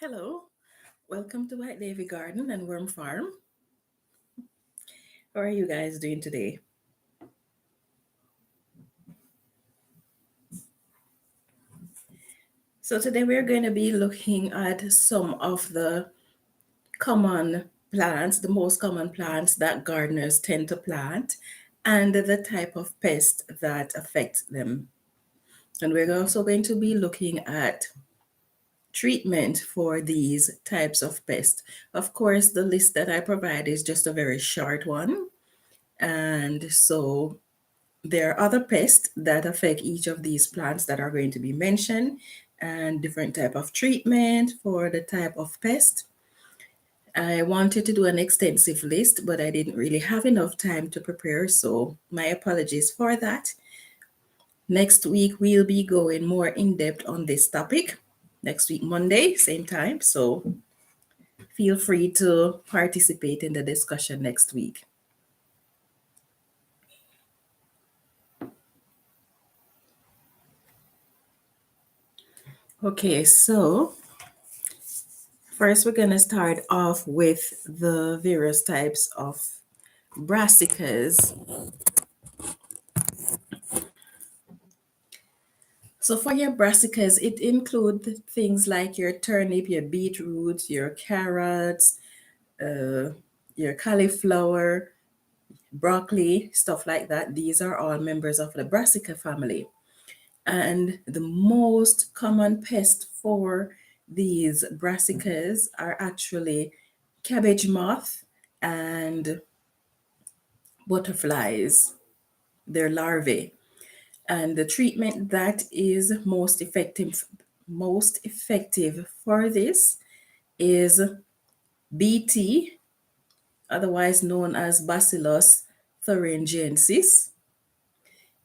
Hello, welcome to White Davy Garden and Worm Farm. How are you guys doing today? So today we're going to be looking at some of the common plants, the most common plants that gardeners tend to plant, and the type of pest that affects them. And we're also going to be looking at treatment for these types of pests. Of course, the list that I provide is just a very short one. And so there are other pests that affect each of these plants that are going to be mentioned and different type of treatment for the type of pest. I wanted to do an extensive list, but I didn't really have enough time to prepare, so my apologies for that. Next week, we'll be going more in depth on this topic. Next week, Monday, same time, so feel free to participate in the discussion next week. Okay, so first, we're going to start off with the various types of brassicas. So for your brassicas, it includes things like your turnip, your beetroot, your carrots, uh, your cauliflower, broccoli, stuff like that. These are all members of the brassica family. And the most common pest for these brassicas are actually cabbage moth and butterflies, their larvae. And the treatment that is most effective for this is BT, otherwise known as Bacillus thuringiensis.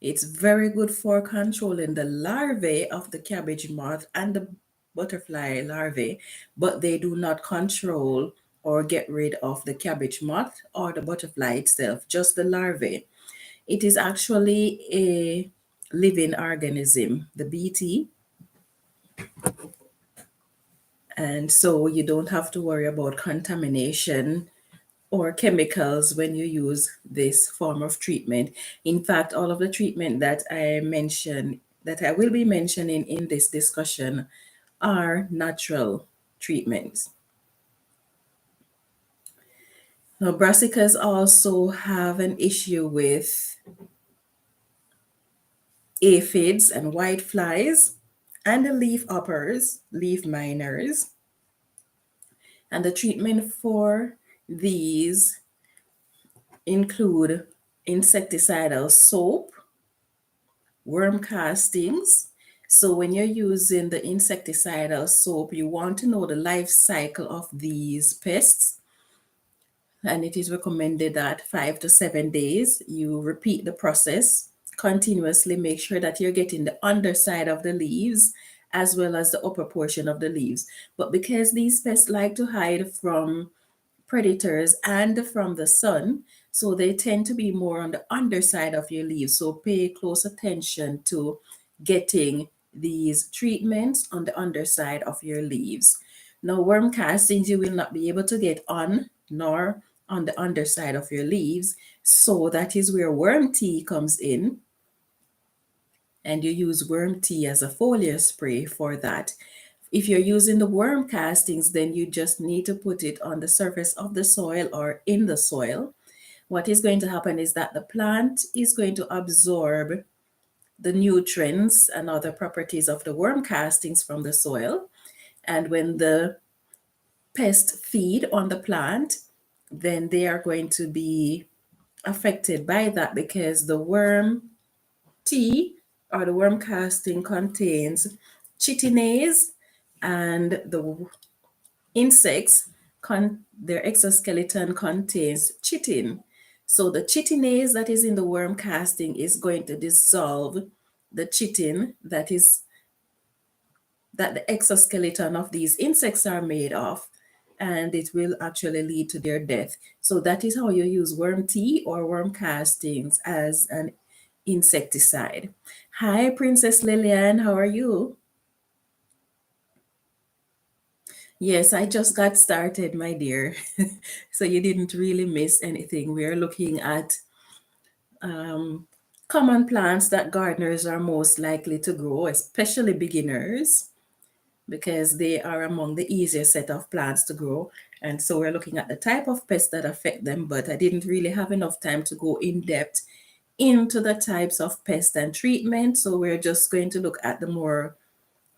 It's very good for controlling the larvae of the cabbage moth and the butterfly larvae, but they do not control or get rid of the cabbage moth or the butterfly itself, just the larvae. It is actually a living organism, the BT, and so you don't have to worry about contamination or chemicals when you use this form of treatment. In fact, all of the treatment that I mentioned, that I will be mentioning in this discussion, are natural treatments. Now, brassicas also have an issue with aphids and whiteflies and the leaf uppers, leaf miners. And the treatment for these include insecticidal soap, worm castings. So when you're using the insecticidal soap, you want to know the life cycle of these pests. And it is recommended that 5 to 7 days you repeat the process continuously. Make sure that you're getting the underside of the leaves as well as the upper portion of the leaves. But because these pests like to hide from predators and from the sun, so they tend to be more on the underside of your leaves. So pay close attention to getting these treatments on the underside of your leaves. Now, worm castings you will not be able to get on nor on the underside of your leaves. So that is where worm tea comes in, and you use worm tea as a foliar spray for that. If you're using the worm castings, then you just need to put it on the surface of the soil or in the soil. What is going to happen is that the plant is going to absorb the nutrients and other properties of the worm castings from the soil. And when the pests feed on the plant, then they are going to be affected by that because the worm tea or the worm casting contains chitinase, and the insects, their exoskeleton contains chitin. So the chitinase that is in the worm casting is going to dissolve the chitin that the exoskeleton of these insects are made of, and it will actually lead to their death. So that is how you use worm tea or worm castings as an insecticide. Hi, Princess Lillian, how are you? Yes, I just got started, my dear. So you didn't really miss anything. We're looking at common plants that gardeners are most likely to grow, especially beginners, because they are among the easiest set of plants to grow. And so we're looking at the type of pests that affect them, but I didn't really have enough time to go in depth into the types of pest and treatment. So we're just going to look at the more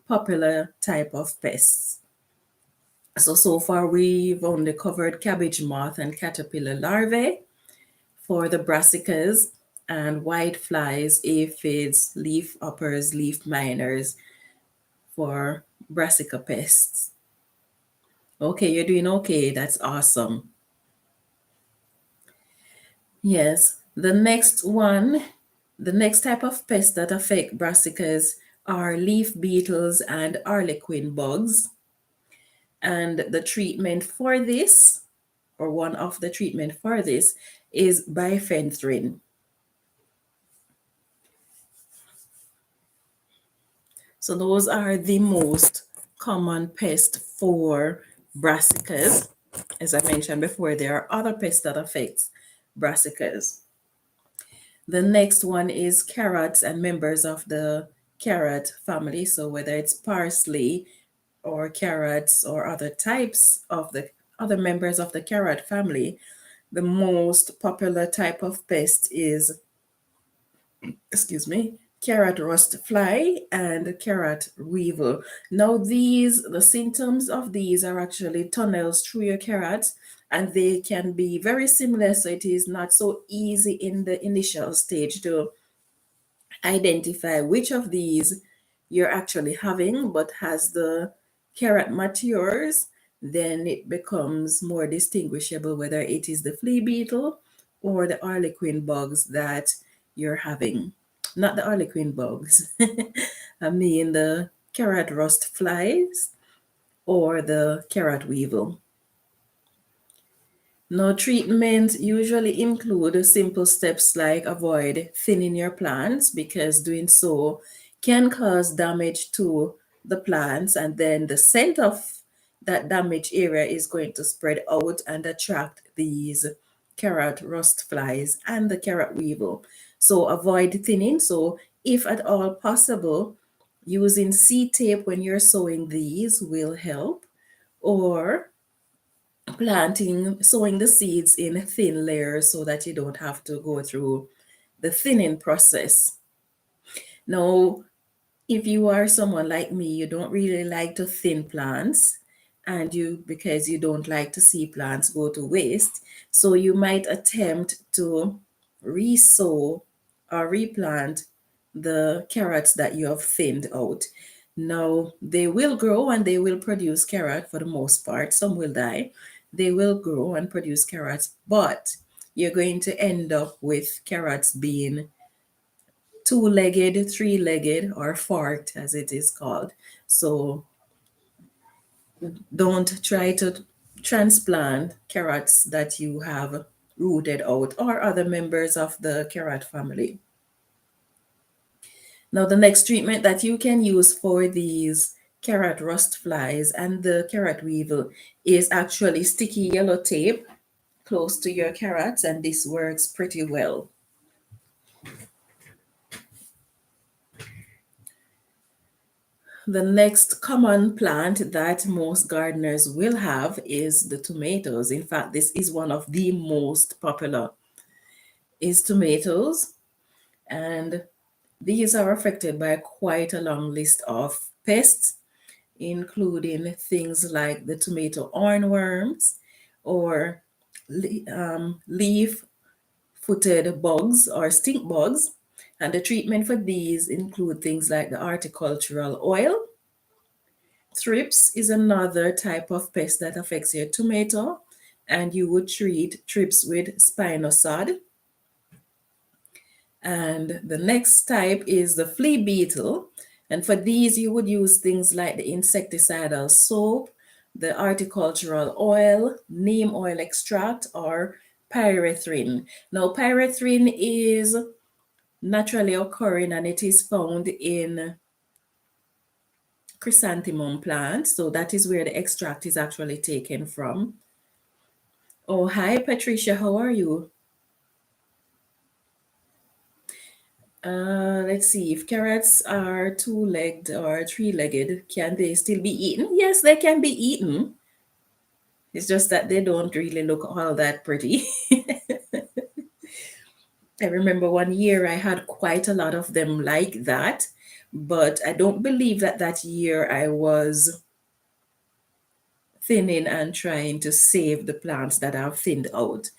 popular type of pests. So far we've only covered cabbage moth and caterpillar larvae for the brassicas, and white flies, aphids, leaf uppers, leaf miners for brassica pests. Okay, you're doing okay. That's awesome. Yes, the next type of pests that affect brassicas are leaf beetles and harlequin bugs. And the treatment for this, or one of the treatment for this, is bifenthrin. So those are the most common pests for brassicas. As I mentioned before, there are other pests that affect brassicas. The next one is carrots and members of the carrot family. So whether it's parsley or carrots or other types of the other members of the carrot family, the most popular type of pest is, excuse me, carrot rust fly and carrot weevil. Now the symptoms of these are actually tunnels through your carrots, and they can be very similar, so it is not so easy in the initial stage to identify which of these you're actually having, but as the carrot matures, then it becomes more distinguishable whether it is the flea beetle or the harlequin bugs that you're having. Not the harlequin bugs, I mean the carrot rust flies or the carrot weevil. Now, treatment usually include simple steps like avoid thinning your plants, because doing so can cause damage to the plants, and then the scent of that damaged area is going to spread out and attract these carrot rust flies and the carrot weevil. So avoid thinning. So if at all possible, using seed tape when you're sowing these will help, or sowing the seeds in thin layers so that you don't have to go through the thinning process. Now, if you are someone like me, you don't really like to thin plants, and because you don't like to see plants go to waste, so you might attempt to resow or replant the carrots that you have thinned out. Now, they will grow and they will produce carrot for the most part. Some will die. They will grow and produce carrots, but you're going to end up with carrots being two-legged, three-legged, or forked, as it is called. So don't try to transplant carrots that you have rooted out or other members of the carrot family. Now, the next treatment that you can use for these carrot rust flies and the carrot weevil is actually sticky yellow tape close to your carrots, and this works pretty well. The next common plant that most gardeners will have is the tomatoes. In fact, this is one of the most popular, is tomatoes. And these are affected by quite a long list of pests, including things like the tomato hornworms or leaf footed bugs or stink bugs. And the treatment for these include things like the horticultural oil. Thrips is another type of pest that affects your tomato, and you would treat thrips with spinosad. And the next type is the flea beetle. And for these, you would use things like the insecticidal soap, the horticultural oil, neem oil extract, or pyrethrin. Now, pyrethrin is naturally occurring and it is found in chrysanthemum plant. So that is where the extract is actually taken from. Oh, hi, Patricia. How are you? Let's see. If carrots are two-legged or three-legged, can they still be eaten? Yes, they can be eaten. It's just that they don't really look all that pretty. I remember one year I had quite a lot of them like that, but I don't believe that that year I was thinning and trying to save the plants that I've thinned out.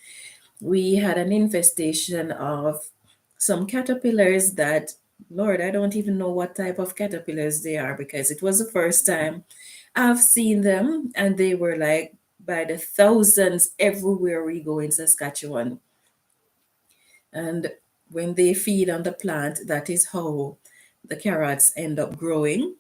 We had an infestation of some caterpillars that, Lord, I don't even know what type of caterpillars they are because it was the first time I've seen them, and they were like by the thousands everywhere we go in Saskatchewan. And when they feed on the plant, that is how the carrots end up growing.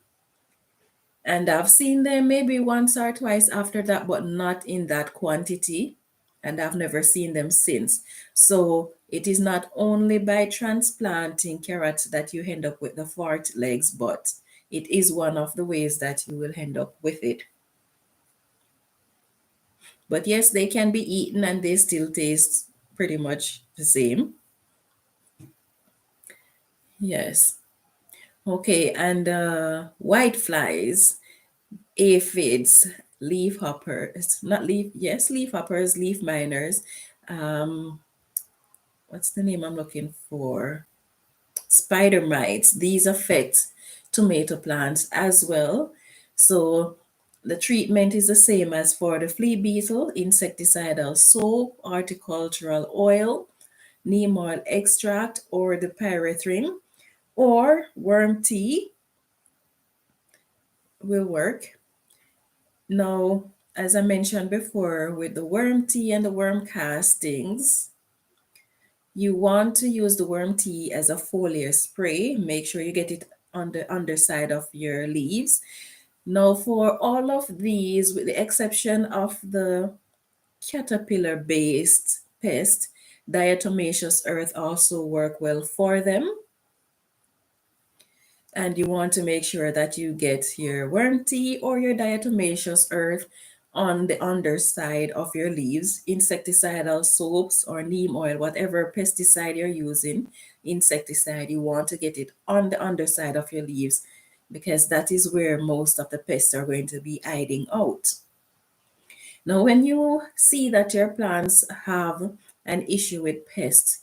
And I've seen them maybe once or twice after that, but not in that quantity. And I've never seen them since. So it is not only by transplanting carrots that you end up with the forked legs, but it is one of the ways that you will end up with it. But yes, they can be eaten and they still taste pretty much the same. Yes. Okay, and white flies, aphids, leaf hoppers, not leaf, yes, leaf hoppers, leaf miners. Um, what's the name I'm looking for? Spider mites. These affect tomato plants as well. So the treatment is the same as for the flea beetle: insecticidal soap, horticultural oil, neem oil extract, or the pyrethrin, or worm tea will work. Now, as I mentioned before, with the worm tea and the worm castings, you want to use the worm tea as a foliar spray. Make sure you get it on the underside of your leaves. Now, for all of these, with the exception of the caterpillar-based pest, diatomaceous earth also work well for them. And you want to make sure that you get your worm tea or your diatomaceous earth on the underside of your leaves. Insecticidal soaps or neem oil, whatever pesticide you're using, insecticide, you want to get it on the underside of your leaves because that is where most of the pests are going to be hiding out. Now, when you see that your plants have an issue with pests,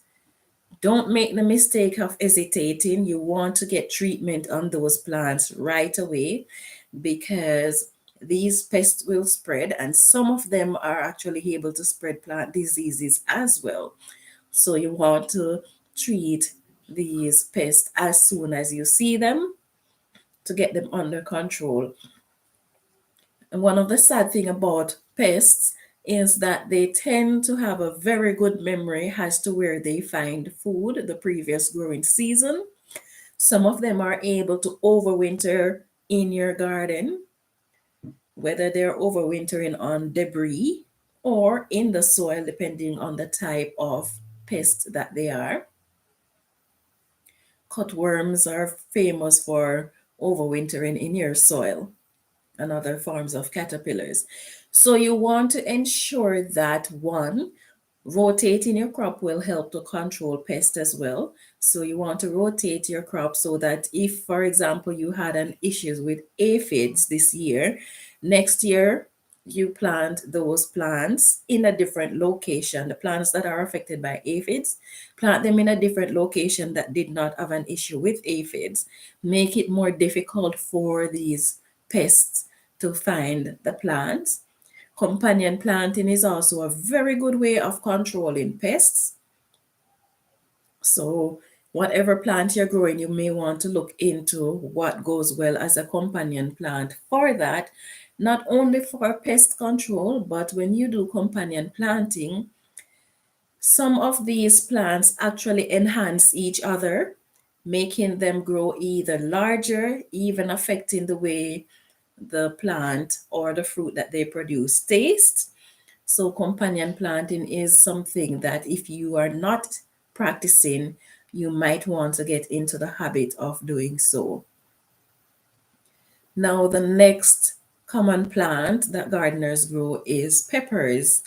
don't make the mistake of hesitating. You want to get treatment on those plants right away because these pests will spread, and some of them are actually able to spread plant diseases as well. So you want to treat these pests as soon as you see them to get them under control. And one of the sad thing about pests is that they tend to have a very good memory as to where they find food the previous growing season. Some of them are able to overwinter in your garden, whether they're overwintering on debris or in the soil, depending on the type of pest that they are. Cutworms are famous for overwintering in your soil and other forms of caterpillars. So you want to ensure that one, rotating your crop will help to control pests as well. So you want to rotate your crop so that if, for example, you had an issue with aphids this year, next year you plant those plants in a different location. The plants that are affected by aphids, plant them in a different location that did not have an issue with aphids. Make it more difficult for these pests to find the plants. Companion planting is also a very good way of controlling pests. So whatever plant you're growing, you may want to look into what goes well as a companion plant for that, not only for pest control, but when you do companion planting, some of these plants actually enhance each other, making them grow either larger, even affecting the way the plant or the fruit that they produce taste. So companion planting is something that if you are not practicing, you might want to get into the habit of doing so. Now, the next common plant that gardeners grow is peppers,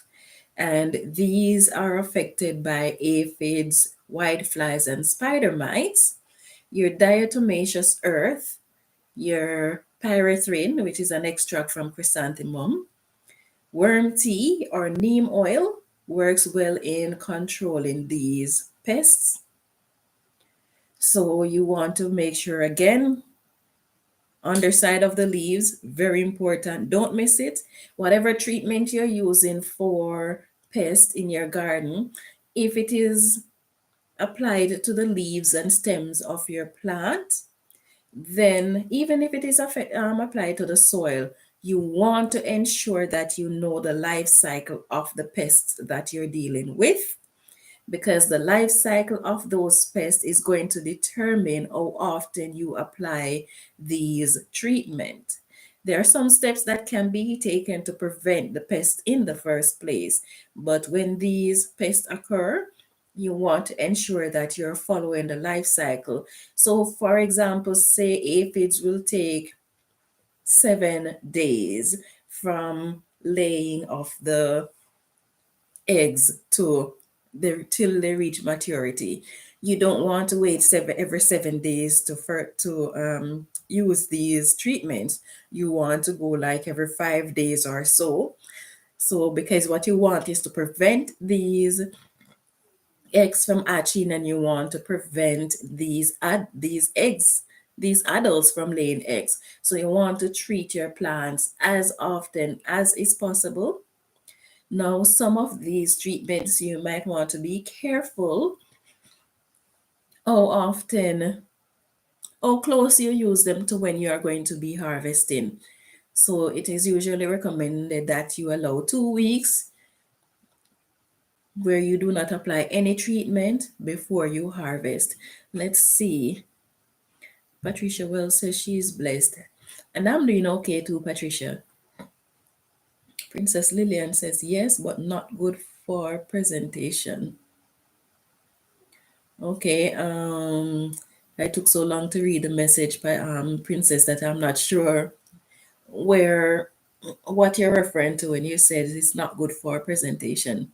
and these are affected by aphids, whiteflies, and spider mites. Your diatomaceous earth, your pyrethrin, which is an extract from chrysanthemum, worm tea or neem oil works well in controlling these pests. So you want to make sure again, underside of the leaves, very important. Don't miss it. Whatever treatment you're using for pests in your garden, if it is applied to the leaves and stems of your plant, then even if it is applied to the soil, you want to ensure that you know the life cycle of the pests that you're dealing with, because the life cycle of those pests is going to determine how often you apply these treatment. There are some steps that can be taken to prevent the pest in the first place, but when these pests occur, you want to ensure that you're following the life cycle. So, for example, say aphids will take 7 days from laying of the eggs to till they reach maturity. You don't want to wait every 7 days to use these treatments. You want to go like every 5 days or so. So because what you want is to prevent these eggs from hatching, and you want to prevent these eggs, these adults from laying eggs. So you want to treat your plants as often as is possible. Now, some of these treatments you might want to be careful how often, how close you use them to when you are going to be harvesting. So it is usually recommended that you allow 2 weeks where you do not apply any treatment before you harvest. Let's see. Patricia Wells says she's blessed. And I'm doing okay too, Patricia. Princess Lillian says yes, but not good for presentation. Okay, I took so long to read the message by Princess that I'm not sure where what you're referring to when you said it's not good for presentation.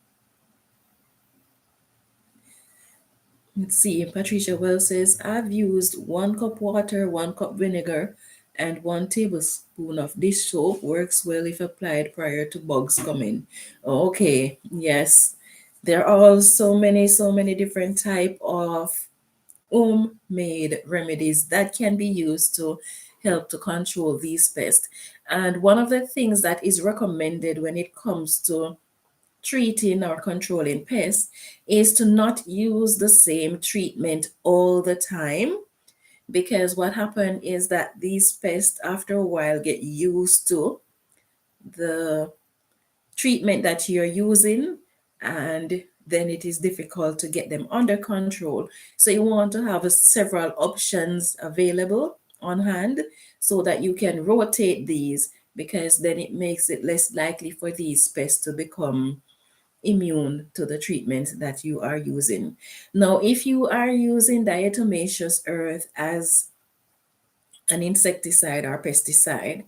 Let's see. Patricia Wells says I've used 1 cup water, 1 cup vinegar, and 1 tablespoon of dish soap. Works well if applied prior to bugs coming. Okay, yes. There are all so many different type of homemade remedies that can be used to help to control these pests. And one of the things that is recommended when it comes to treating or controlling pests is to not use the same treatment all the time, because what happens is that these pests after a while get used to the treatment that you're using, and then it is difficult to get them under control. So you want to have several options available on hand so that you can rotate these, because then it makes it less likely for these pests to become immune to the treatment that you are using. Now, if you are using diatomaceous earth as an insecticide or pesticide,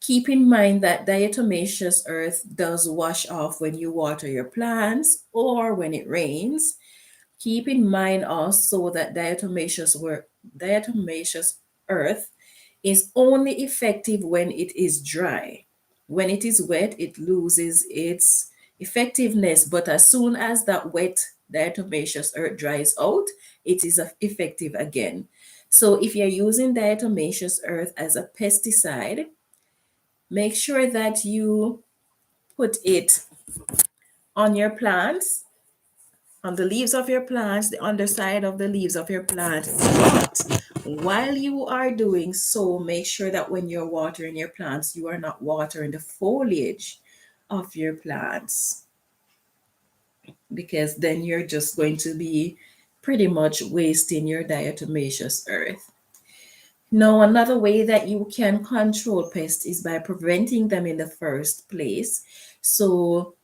keep in mind that diatomaceous earth does wash off when you water your plants or when it rains. Keep in mind also that diatomaceous earth is only effective when it is dry. When it is wet, it loses its effectiveness, but as soon as that wet diatomaceous earth dries out, it is effective again. So if you're using diatomaceous earth as a pesticide, make sure that you put it on your plants, on the leaves of your plants, the underside of the leaves of your plant. But while you are doing so, make sure that when you're watering your plants, you are not watering the foliage of your plants, because then you're just going to be pretty much wasting your diatomaceous earth. Now, another way that you can control pests is by preventing them in the first place. So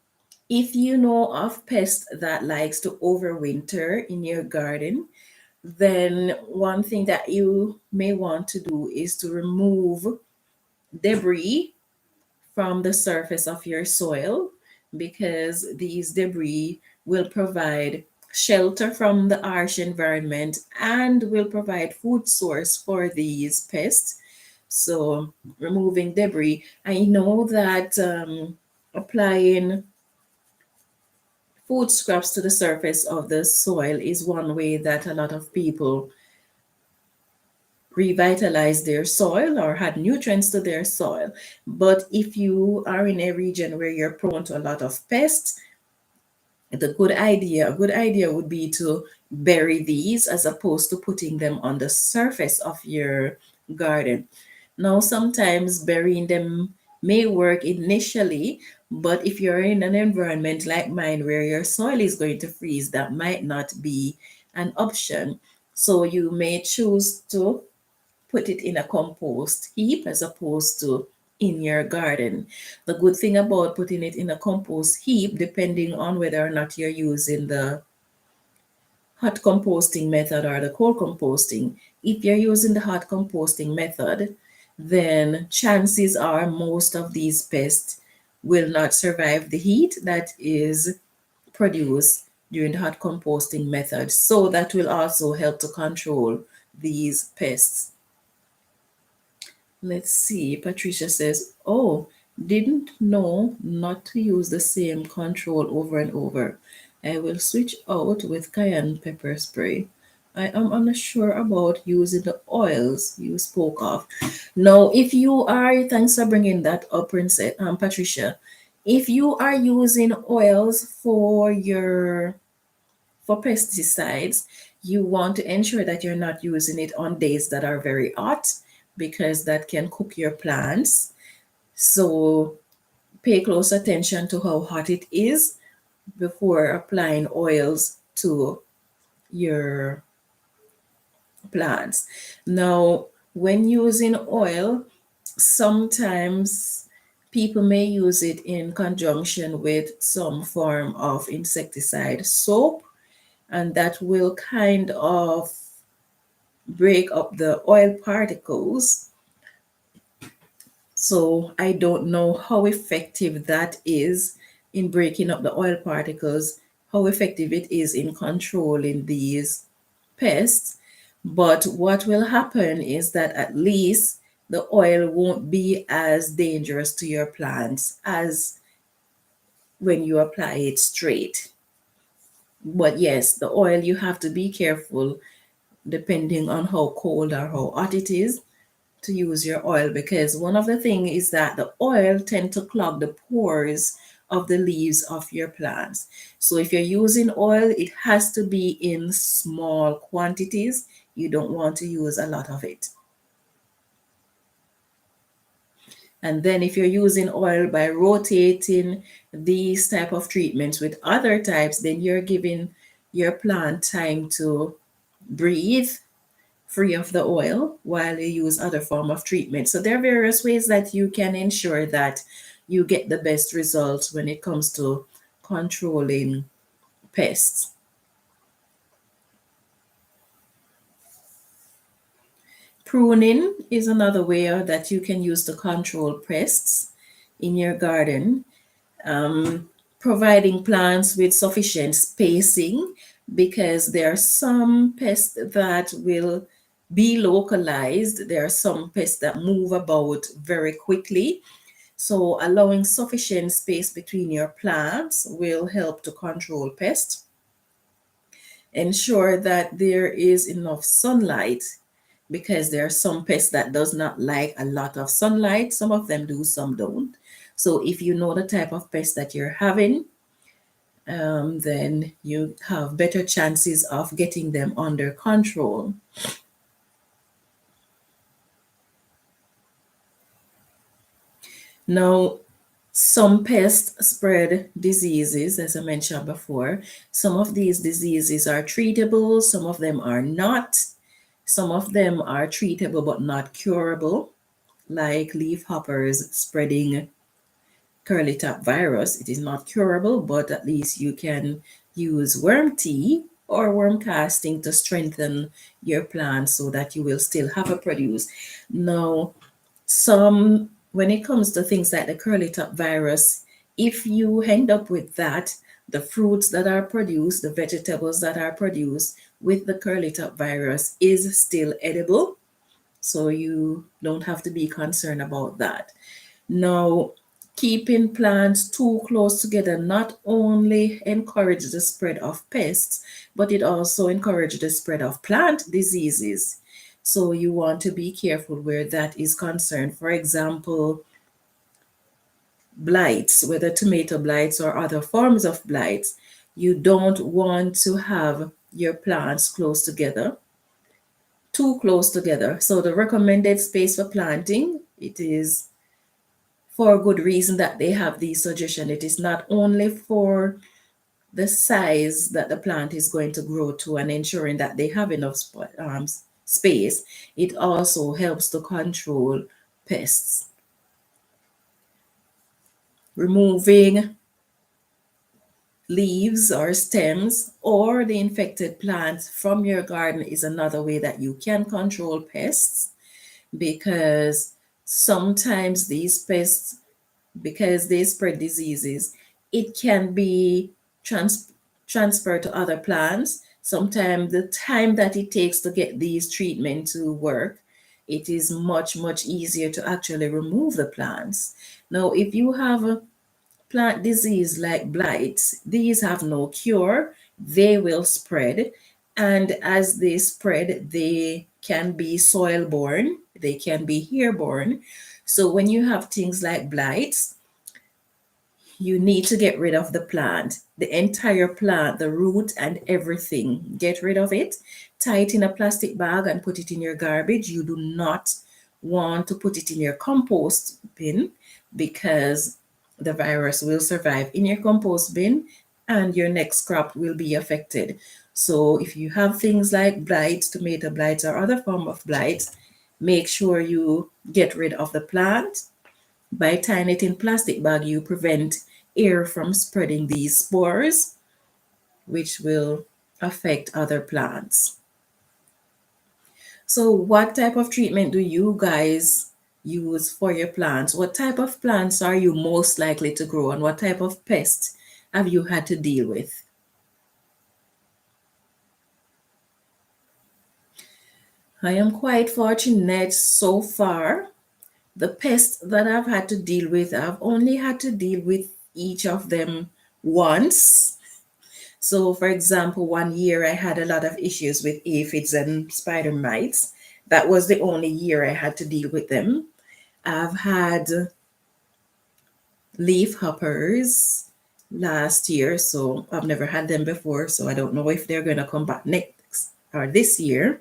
if you know of pests that likes to overwinter in your garden, then one thing that you may want to do is to remove debris from the surface of your soil, because these debris will provide shelter from the harsh environment and will provide food source for these pests. So removing debris, I know that applying food scraps to the surface of the soil is one way that a lot of people revitalize their soil or add nutrients to their soil. But if you are in a region where you're prone to a lot of pests, a good idea would be to bury these as opposed to putting them on the surface of your garden. Now, sometimes burying them may work initially, but if you're in an environment like mine where your soil is going to freeze, that might not be an option. So you may choose to put it in a compost heap as opposed to in your garden. The good thing about putting it in a compost heap, depending on whether or not you're using the hot composting method or the cold composting, if you're using the hot composting method, then chances are most of these pests will not survive the heat that is produced during the hot composting method. So that will also help to control these pests. Let's see. Patricia says, oh, didn't know not to use the same control over and over. I will switch out with cayenne pepper spray. I am unsure about using the oils you spoke of. Now, if you are, thanks for bringing that up, Princess, Patricia. If you are using oils for pesticides, you want to ensure that you're not using it on days that are very hot because that can cook your plants. So pay close attention to how hot it is before applying oils to your plants. Now, when using oil, sometimes people may use it in conjunction with some form of insecticide soap, and that will kind of break up the oil particles. So I don't know how effective that is in breaking up the oil particles, how effective it is in controlling these pests. But what will happen is that at least the oil won't be as dangerous to your plants as when you apply it straight. But yes, the oil, you have to be careful depending on how cold or how hot it is to use your oil, because one of the things is that the oil tend to clog the pores of the leaves of your plants. So if you're using oil, it has to be in small quantities. You don't want to use a lot of it. And then if you're using oil by rotating these type of treatments with other types, then you're giving your plant time to breathe free of the oil while you use other form of treatment. So there are various ways that you can ensure that you get the best results when it comes to controlling pests. Pruning is another way that you can use to control pests in your garden. Providing plants with sufficient spacing, because there are some pests that will be localized. There are some pests that move about very quickly. So allowing sufficient space between your plants will help to control pests. Ensure that there is enough sunlight, because there are some pests that does not like a lot of sunlight. Some of them do, some don't. So if you know the type of pest that you're having, then you have better chances of getting them under control. Now, some pests spread diseases, as I mentioned before. Some of these diseases are treatable, some of them are not. Some of them are treatable but not curable, like leaf hoppers spreading curly top virus. It is not curable, but at least you can use worm tea or worm casting to strengthen your plant so that you will still have a produce. Now, some when it comes to things like the curly top virus, if you end up with that, the fruits that are produced, the vegetables that are produced with the curly top virus is still edible. So you don't have to be concerned about that. Now, keeping plants too close together not only encourages the spread of pests, but it also encourages the spread of plant diseases. So you want to be careful where that is concerned. For example, blights, whether tomato blights or other forms of blights, you don't want to have your plants close together, too close together. So the recommended space for planting, it is for a good reason that they have these suggestion. It is not only for the size that the plant is going to grow to and ensuring that they have enough space, it also helps to control pests. Removing leaves or stems or the infected plants from your garden is another way that you can control pests, because sometimes these pests, because they spread diseases, it can be transferred to other plants. Sometimes the time that it takes to get these treatment to work, it is much easier to actually remove the plants. Now, if you have a plant disease like blights, these have no cure. They will spread. And as they spread, they can be soil borne, they can be airborne. So when you have things like blights, you need to get rid of the plant, the entire plant, the root and everything. Get rid of it, tie it in a plastic bag and put it in your garbage. You do not want to put it in your compost bin, because the virus will survive in your compost bin and your next crop will be affected. So if you have things like blights, tomato blights or other form of blights, make sure you get rid of the plant. By tying it in plastic bag, you prevent air from spreading these spores, which will affect other plants. So what type of treatment do you guys use for your plants? What type of plants are you most likely to grow, and what type of pests have you had to deal with? I am quite fortunate so far. The pests that I've had to deal with, I've only had to deal with each of them once. So, for example, one year I had a lot of issues with aphids and spider mites. That was the only year I had to deal with them. I've had leaf hoppers last year, so I've never had them before, so I don't know if they're going to come back next or this year.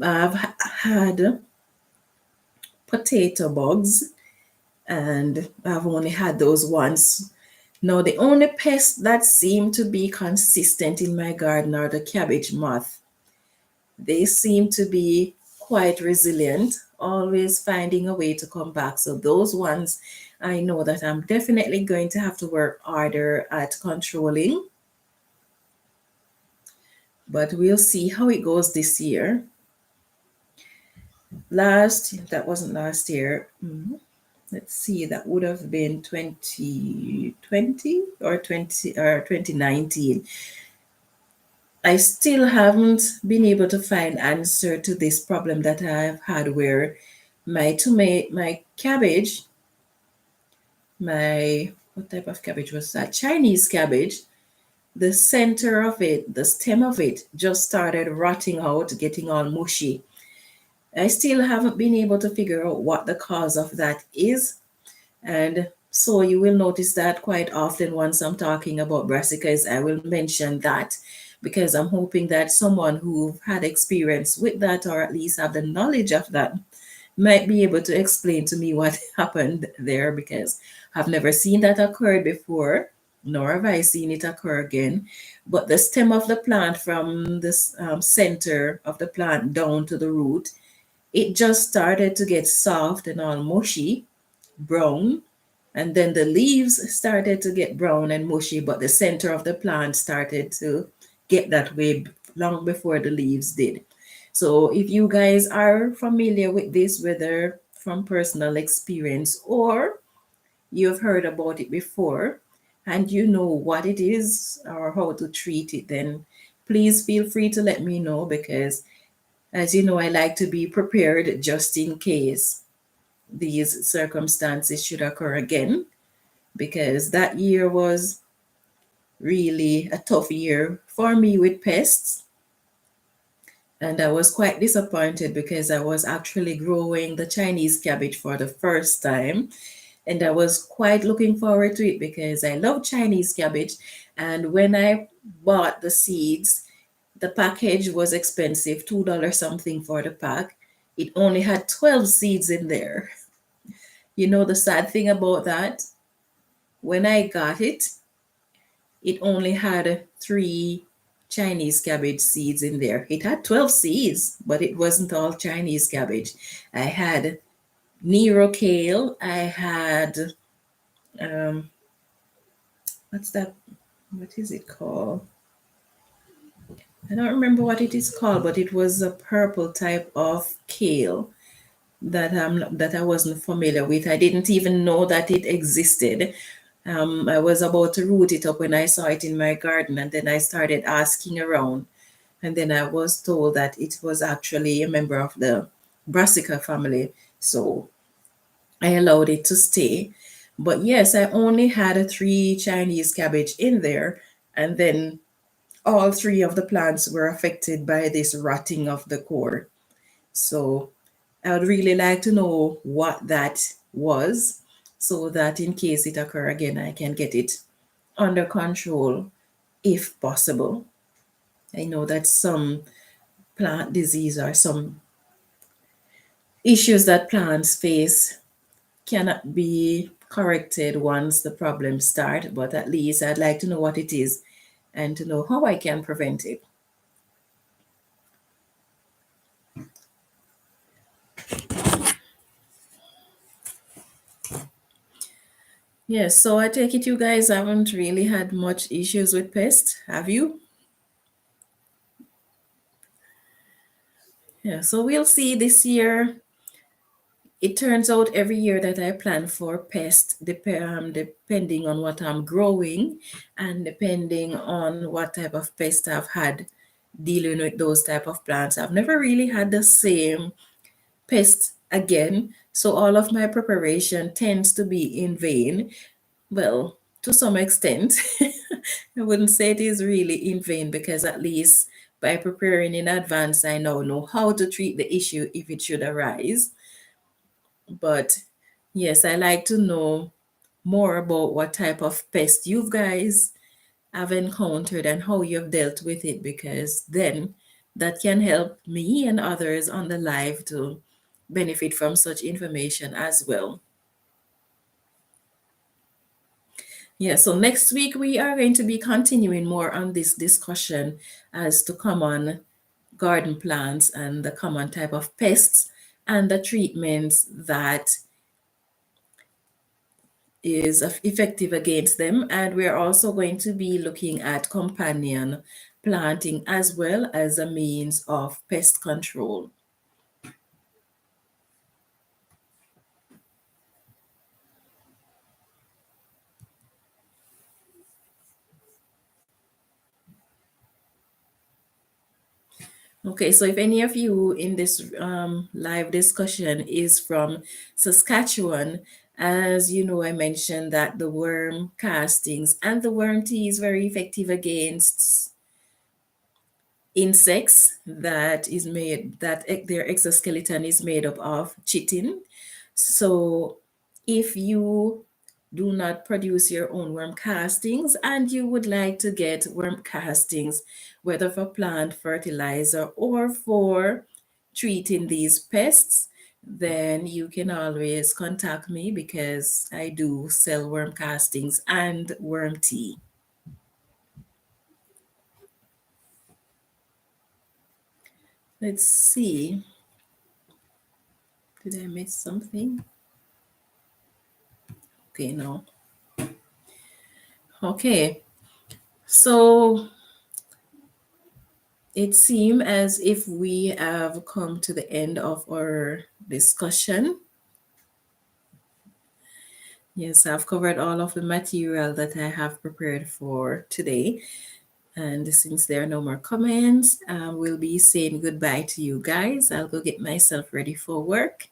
I've had potato bugs, and I've only had those once. Now, the only pests that seem to be consistent in my garden are the cabbage moth. They seem to be quite resilient, always finding a way to come back. So those ones, I know that I'm definitely going to have to work harder at controlling. But we'll see how it goes this year. That wasn't last year. Let's see, that would have been 2020 or 2019. I still haven't been able to find answer to this problem that I've had, where my cabbage, what type of cabbage was that? Chinese cabbage. The center of it, the stem of it, just started rotting out, getting all mushy. I still haven't been able to figure out what the cause of that is. And so you will notice that quite often once I'm talking about brassicas, I will mention that, because I'm hoping that someone who had experience with that, or at least have the knowledge of that, might be able to explain to me what happened there, because I've never seen that occur before, nor have I seen it occur again. But the stem of the plant, from the center of the plant down to the root, it just started to get soft and all mushy, brown, and then the leaves started to get brown and mushy, but the center of the plant started to get that way long before the leaves did. So if you guys are familiar with this, whether from personal experience, or you've heard about it before and you know what it is or how to treat it, then please feel free to let me know, because as you know, I like to be prepared just in case these circumstances should occur again, because that year was really a tough year for me with pests. And I was quite disappointed because I was actually growing the Chinese cabbage for the first time. And I was quite looking forward to it because I love Chinese cabbage. And when I bought the seeds, the package was expensive, $2 something for the pack. It only had 12 seeds in there. You know, the sad thing about that, when I got it, it only had three Chinese cabbage seeds in there. It had 12 seeds, but it wasn't all Chinese cabbage. I had Nero kale. I had, um, what's that? What is it called? I don't remember what it is called, but it was a purple type of kale that I wasn't familiar with. I didn't even know that it existed. I was about to root it up when I saw it in my garden, and then I started asking around, and then I was told that it was actually a member of the Brassica family. So I allowed it to stay. But yes, I only had three Chinese cabbage in there, and then all three of the plants were affected by this rotting of the core. So I would really like to know what that was, so that in case it occur again, I can get it under control if possible. I know that some plant disease or some issues that plants face cannot be corrected once the problems start, but at least I'd like to know what it is and to know how I can prevent it. Yes, so I take it you guys haven't really had much issues with pests, have you? Yeah, so we'll see this year. It turns out every year that I plan for pest, depending on what I'm growing and depending on what type of pest I've had dealing with those type of plants, I've never really had the same pest again. So all of my preparation tends to be in vain. Well, to some extent, I wouldn't say it is really in vain, because at least by preparing in advance, I now know how to treat the issue if it should arise. But yes, I like to know more about what type of pest you guys have encountered and how you've dealt with it, because then that can help me and others on the live to benefit from such information as well. Yeah, so next week we are going to be continuing more on this discussion as to common garden plants and the common type of pests and the treatments that is effective against them. And we're also going to be looking at companion planting as well as a means of pest control. Okay, so if any of you in this live discussion is from Saskatchewan, as you know, I mentioned that the worm castings and the worm tea is very effective against insects that their exoskeleton is made up of chitin. So if you do not produce your own worm castings and you would like to get worm castings, whether for plant fertilizer or for treating these pests, then you can always contact me, because I do sell worm castings and worm tea. Let's see. Did I miss something? Okay, no. Okay. So it seems as if we have come to the end of our discussion. Yes, I've covered all of the material that I have prepared for today. And since there are no more comments, we'll be saying goodbye to you guys. I'll go get myself ready for work.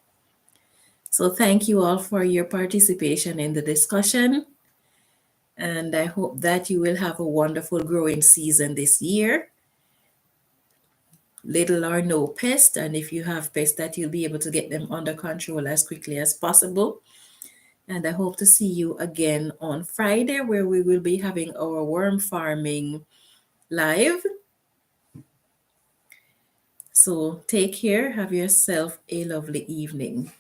So thank you all for your participation in the discussion. And I hope that you will have a wonderful growing season this year. Little or no pest, and if you have pests, that you'll be able to get them under control as quickly as possible. And I hope to see you again on Friday, where we will be having our worm farming live. So take care. Have yourself a lovely evening.